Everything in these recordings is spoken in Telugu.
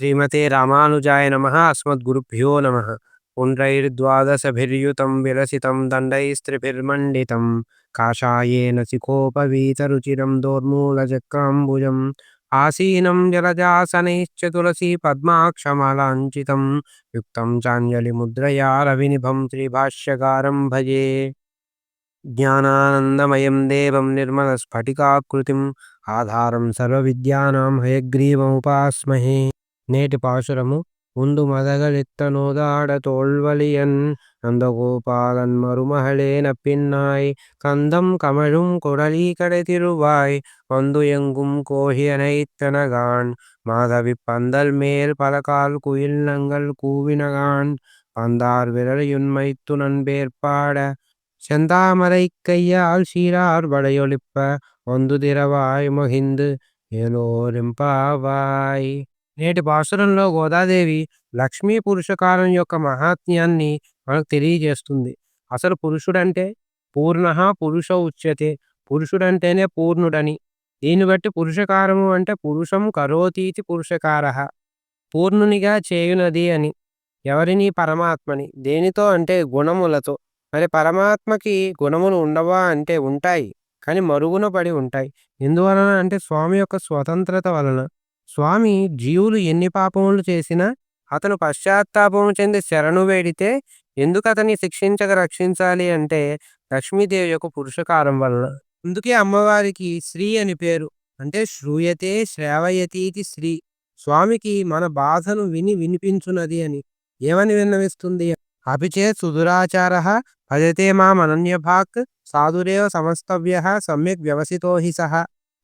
శ్రీమతే రామానుజాయ నమః. అస్మద్గురుభ్యో నమః. పుండ్రైర్ద్వాదశభిర్యుతం విలసితం దండైస్త్రిభిర్మండితం కాషాయేన శిఖోపవీతరుచిరం దోర్మూలచక్రాంబుజం ఆసీనం జలజాసనైశ్చ తులసీ పద్మాక్షమాలాంచితం యుక్తం చాంజలిముద్రయా రవినిభం శ్రీభాష్యకారం భజే. జ్ఞానానందమయం దేవం నిర్మలస్ఫటికాకృతిం ఆధారం సర్వవిద్యానాం హయగ్రీవముపాస్మహే. నేటి పాశురము ఉండు మదగలిత్తనోదాడ తోల్వలియన్ నందగోపాలన్ మరుమహళే నప్పిన్నాయ్ కందం కమழும் కొడలి కడతిరువాయ్ வந்து எங்கும் கோஹியனைத்தனகான் மாதவி பந்தல் மேல் பலகால் குயில் நங்கள் கூவினகான் பந்தார் விரலியுண்மைத்து நண்பேற்பாட செந்தாமரை கையால் சீரார் வளையொலிப்ப వందు దిరవాయ్ మొహింద్ ఏలోరింపావాయ్. నేటి పాసురంలో గోదాదేవి లక్ష్మీ పురుషకారం యొక్క మహాత్మ్యాన్ని మనకు తెలియజేస్తుంది. అసలు పురుషుడంటే పూర్ణ పురుష ఉచ్యతే, పురుషుడంటేనే పూర్ణుడని. దీన్ని బట్టి పురుషకారము అంటే పురుషం కరోతీతి పురుషకార, పూర్ణునిగా చేయునది అని. ఎవరిని? పరమాత్మని. దేనితో అంటే గుణములతో. మరి పరమాత్మకి గుణములు ఉండవా అంటే ఉంటాయి, కానీ మరుగున పడి ఉంటాయి. ఎందువలన అంటే స్వామి యొక్క స్వతంత్రత వలన. స్వామి జీవులు ఎన్ని పాపములు చేసినా అతను పశ్చాత్తాపము చెంది శరణు వేడితే ఎందుకు అతన్ని శిక్షించక రక్షించాలి అంటే లక్ష్మీదేవి యొక్క పురుషకారం వలన. అందుకే అమ్మవారికి శ్రీ అని పేరు. అంటే శ్రూయతే శ్రావయతీతి శ్రీ. స్వామికి మన బాధను వినిపించున్నది అని. ఏమని విన్నవిస్తుంది? అపిచే సుదురాచార భజతే మామనన్యభాక్ సాధురేవ సమస్తవ్య సమ్యక్ వ్యవసితో హి సహ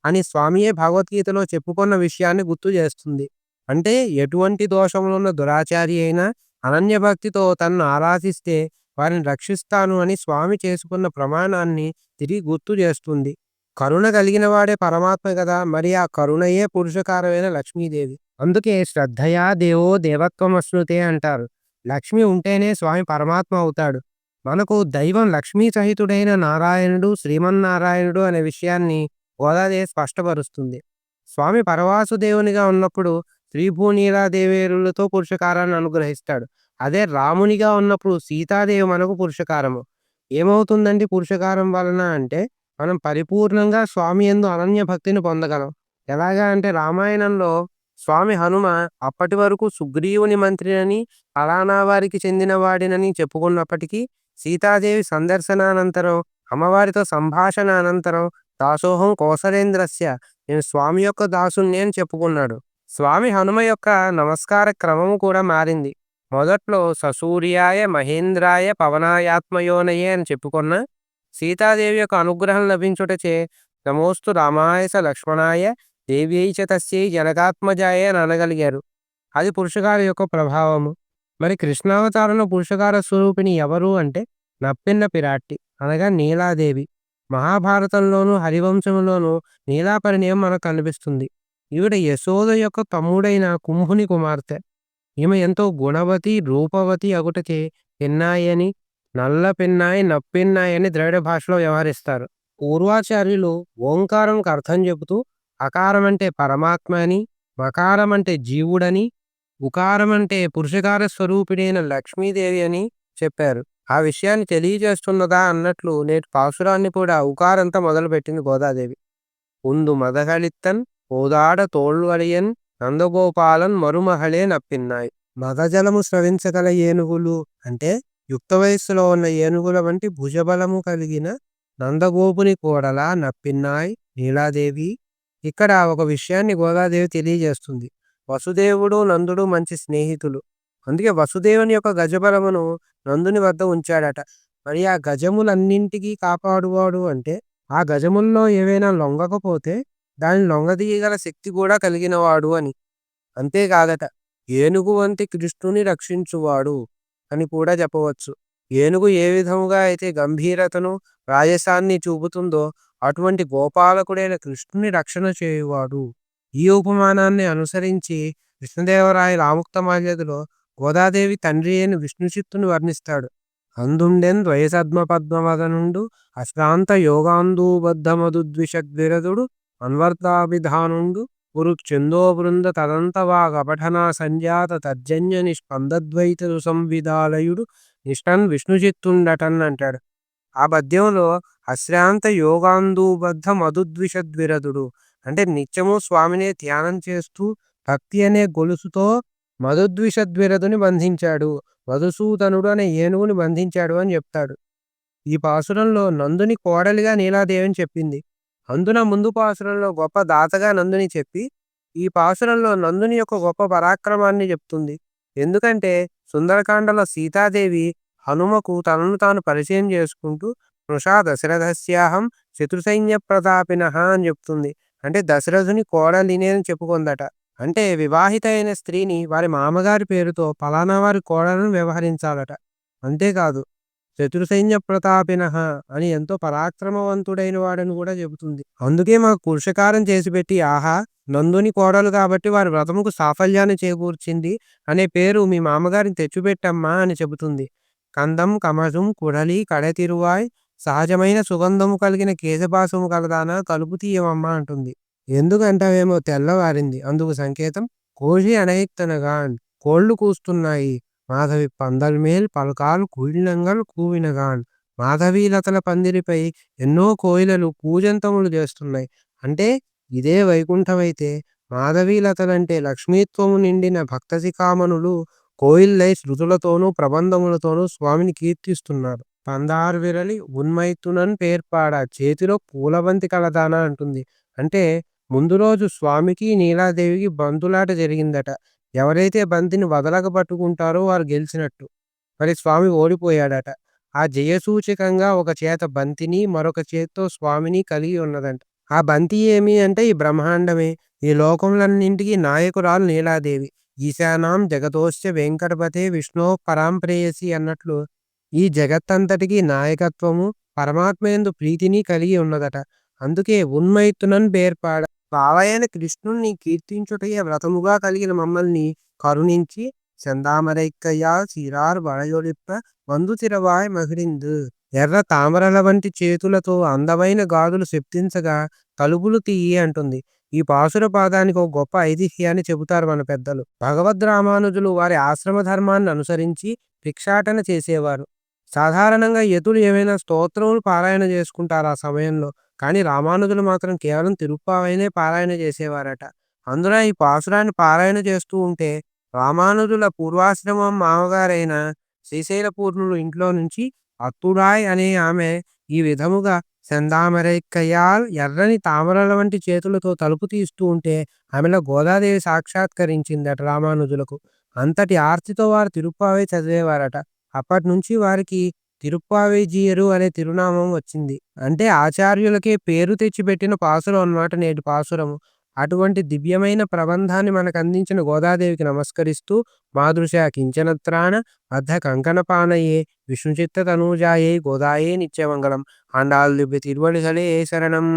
అని స్వామియే భగవద్గీతలో చెప్పుకున్న విషయాన్ని గుర్తు చేస్తుంది. అంటే ఎటువంటి దోషములున్న దురాచారి అయినా అనన్యభక్తితో తనను ఆరాధిస్తే వారిని రక్షిస్తాను అని స్వామి చేసుకున్న ప్రమాణాన్ని తిరిగి గుర్తు చేస్తుంది. కరుణ కలిగిన వాడే పరమాత్మ కదా, మరి ఆ కరుణయే పురుషకారమైన లక్ష్మీదేవి. అందుకే శ్రద్ధయా దేవో దేవత్వమశ్నుతే అంటారు. లక్ష్మి ఉంటేనే స్వామి పరమాత్మ అవుతాడు. మనకు దైవం లక్ష్మీ సహితుడైన నారాయణుడు, శ్రీమన్నారాయణుడు అనే విషయాన్ని గోదాదేవి స్పష్టపరుస్తుంది. స్వామి పరవాసుదేవునిగా ఉన్నప్పుడు శ్రీభూనీలాదేవేరులతో పురుషకారాన్ని అనుగ్రహిస్తాడు. అదే రామునిగా ఉన్నప్పుడు సీతాదేవి మనకు పురుషకారము. ఏమవుతుందండి పురుషకారం వలన అంటే మనం పరిపూర్ణంగా స్వామి యందు అనన్య భక్తిని పొందగలం. ఎలాగా అంటే రామాయణంలో స్వామి హనుమ అప్పటి వరకు సుగ్రీవుని మంత్రినని, ఫలానా వారికి చెందిన వాడినని చెప్పుకున్నప్పటికీ సీతాదేవి సందర్శనానంతరం, అమ్మవారితో సంభాషణ అనంతరం దాసోహం కోసలేంద్రస్య, నేను స్వామి యొక్క దాసుని అని చెప్పుకున్నాడు. స్వామి హనుమ యొక్క నమస్కార క్రమము కూడా మారింది. మొదట్లో ససూర్యాయ మహేంద్రాయ పవనాయాత్మయోనయే అని చెప్పుకున్న సీతాదేవి యొక్క అనుగ్రహం లభించుటచే నమోస్తు రామాయ స లక్ష్మణాయ దేవ్యై చ తస్యై జనకాత్మజాయ అని అనగలిగారు. అది పురుషకార యొక్క ప్రభావము. మరి కృష్ణావతారంలో పురుషకార స్వరూపిణి ఎవరు అంటే నప్పిన్న పిరాట్టి అనగా నీలాదేవి. మహాభారతంలోను హరివంశంలోను నీలా పరిణయం మనకు కనిపిస్తుంది. ఈవిడ యశోద యొక్క తమ్ముడైన కుంభుని కుమార్తె. ఈమె ఎంతో గుణవతి రూపవతి అగుటచే పిన్నాయని, నల్ల పిన్నాయి, నప్పిన్నాయి అని ద్రవిడ భాషలో వ్యవహరిస్తారు. పూర్వాచార్యులు ఓంకారంకు అర్థం చెబుతూ అకారం అంటే పరమాత్మ అని, మకారం అంటే జీవుడని, ఉకారం అంటే పురుషకార స్వరూపిణైన లక్ష్మీదేవి అని చెప్పారు. ఆ విషయాన్ని తెలియజేస్తున్నదా అన్నట్లు నేటి పాసురాన్ని కూడా ఉకారంతో మొదలుపెట్టింది గోదాదేవి. ఉందు మదగళిత్తన్ ఓదాడ తోళ్వలియన్ నందగోపాలన్ మరుమహళే నప్పిన్నాయి. మదజలము స్రవించగల ఏనుగులు అంటే యుక్త వయస్సులో ఉన్న ఏనుగుల వంటి భుజబలము కలిగిన నందగోపుని కోడలా నప్పిన్నాయ్ నీలాదేవి. ఇక్కడ ఒక విషయాన్ని గోదాదేవి తెలియజేస్తుంది. వసుదేవుడు నందుడు మంచి స్నేహితులు. అందుకే వసుదేవుని యొక్క గజబలమును నందుని వద్ద ఉంచాడట. మరి ఆ గజములన్నింటికీ కాపాడువాడు అంటే ఆ గజముల్లో ఏవైనా లొంగకపోతే దాన్ని లొంగదీయగల శక్తి కూడా కలిగినవాడు అని. అంతేకాదట ఏనుగు వంటి కృష్ణుని రక్షించువాడు అని కూడా చెప్పవచ్చు. ఏనుగు ఏ విధముగా అయితే గంభీరతను రాజసాన్ని చూపుతుందో అటువంటి గోపాలకుడైన కృష్ణుని రక్షణ చేయువాడు. ఈ ఉపమానాన్ని అనుసరించి కృష్ణదేవరాయల ఆముక్తమాల్యదలో గోదాదేవి తండ్రి అయిన విష్ణుచిత్తుని వర్ణిస్తాడు. అందుండెన్ ద్వయసద్మ పద్మవదనుండు అశ్రాంత యోగాందూబద్ధ మధుద్విషద్విరదుడు అన్వర్తాభిధానుండు పురుక్షందో బృంద తదంతవాగపఠనా సంజాత తర్జన్య నిష్పందద్వైత సంవిదాలయుడు నిష్టన్ విష్ణుచిత్తుండటన్ అంటాడు. ఆ పద్యంలో అశ్రాంత యోగాంధూబద్ధ మధుద్విషద్విరదుడు అంటే నిత్యము స్వామినే ధ్యానం చేస్తూ భక్తి అనే గొలుసుతో మధుద్విషద్విరదుని బంధించాడు. మధుసూదనుడు అనే ఏనుగుని బంధించాడు అని చెప్తాడు. ఈ పాసురంలో నందుని కోడలిగా నీలాదేవిని చెప్పింది. అందున ముందు పాసురంలో గొప్ప దాతగా నందుని చెప్పి, ఈ పాసురంలో నందుని యొక్క గొప్ప పరాక్రమాన్ని చెప్తుంది. ఎందుకంటే సుందరకాండలో సీతాదేవి హనుమకు తనను తాను పరిచయం చేసుకుంటూ "స్పృశా దశరథస్యాహం శత్రుసైన్య ప్రతాపినః" అని చెప్తుంది. అంటే దశరథుని కోడలినే అని చెప్పుకుందట. అంటే వివాహిత అయిన స్త్రీని వారి మామగారి పేరుతో పలానా వారి కోడలను వ్యవహరించాలట. అంతేకాదు చతుర్సైన్య ప్రతాపినః అని ఎంతో పరాక్రమవంతుడైన వాడని కూడా చెబుతుంది. అందుకే మాకు పురుషకారం చేసిపెట్టి ఆహా నందుని కోడలు కాబట్టి వారి వ్రతముకు సాఫల్యాన్ని చేకూర్చింది అనే పేరు మీ మామగారిని తెచ్చిపెట్టమ్మా అని చెబుతుంది. కందం కమజం కుడలి కడతిరువాయ్ సహజమైన సుగంధము కలిగిన కేశపాసము కలదానా కలుపు తీయమమ్మా అంటుంది. ఎందుకంటావేమో తెల్లవారింది. అందుకు సంకేతం కోశి అనయిత్తనగాన్ కోళ్లు కూస్తున్నాయి. మాధవి పందల్మేల్ పలకాలు కుయిళ్ళంగల్ కూవినగాన్ మాధవీలతల పందిరిపై ఎన్నో కోయిలలు పూజంతములు చేస్తున్నాయి. అంటే ఇదే వైకుంఠమైతే మాధవీలతలంటే లక్ష్మీత్వము నిండిన భక్తశిఖామణులు కోయిల్లై శృతులతోనూ ప్రబంధములతోనూ స్వామిని కీర్తిస్తున్నారు. పందారు విరలి ఉన్మైతునన్ పేర్పాడ చేతిలో పూలబంతి కలదానా అంటుంది. అంటే ముందు రోజు స్వామికి నీలాదేవికి బంతులాట జరిగిందట. ఎవరైతే బంతిని వదలక పట్టుకుంటారో వారు గెలిచినట్టు. మరి స్వామి ఓడిపోయాడట. ఆ జయసూచకంగా ఒక చేత బంతిని మరొక చేత్తో స్వామిని కలిగి ఉన్నదంట. ఆ బంతి ఏమి అంటే ఈ బ్రహ్మాండమే. ఈ లోకములన్నింటికి నాయకురాలు నీలాదేవి. ఈశానాం జగతోశ్చ వెంకటపతే విష్ణో పరాం ప్రేయసి అన్నట్లు ఈ జగత్తంతటికి నాయకత్వము పరమాత్మయందు ప్రీతిని కలిగి ఉన్నదట. అందుకే ఉన్మైతునన్ పేర్పాడ బావయైన కృష్ణుణ్ణి కీర్తించుటయే వ్రతముగా కలిగిన మమ్మల్ని కరుణించి సెందామరైక్కయ్యాల్ సీరార్ వళయొలిప్ప వందుతిరవాయ్ మహిడిందు ఎర్ర తామరల వంటి చేతులతో అందమైన గాజులు సెప్తించగా తలుపులు తీయి అంటుంది. ఈ పాసుర పాదానికి ఒక గొప్ప ఐతిహ్యాన్ని చెబుతారు మన పెద్దలు. భగవద్ రామానుజులు వారి ఆశ్రమ ధర్మాన్ని అనుసరించి భిక్షాటన చేసేవారు. సాధారణంగా యతులు ఏమైనా స్తోత్రములు పారాయణ చేసుకుంటారు ఆ సమయంలో. కానీ రామానుజులు మాత్రం కేవలం తిరుప్పావైనే పారాయణ చేసేవారట. అందున ఈ పాసురాన్ని పారాయణ చేస్తూ ఉంటే రామానుజుల పూర్వాశ్రమం మామగారైన శ్రీశైలపూర్ణులు ఇంట్లో నుంచి అత్తుడాయ్ అనే ఆమె ఈ విధముగా సెందామరైక్కయ్యాల్ ఎర్రని తామరల వంటి చేతులతో తలుపు తీస్తూ ఉంటే ఆమెలో గోదాదేవి సాక్షాత్కరించిందట రామానుజులకు. అంతటి ఆర్తితో వారు తిరుప్పావై చదివేవారట. అప్పటి నుంచి వారికి తిరుప్పావైజీయరు అనే తిరునామం వచ్చింది. అంటే ఆచార్యులకే పేరు తెచ్చిపెట్టిన పాసురం అన్నమాట నేటి పాసురము. అటువంటి దివ్యమైన ప్రబంధాన్ని మనకు అందించిన గోదాదేవికి నమస్కరిస్తూ మాదృశ కించనత్రాణ బద్ధ కంకణపానయే విష్ణుచిత్త తనూజాయే గోదాయే నిత్యమంగళం ఆండాళ్ దివ్య తిరువడిகளே శరణం.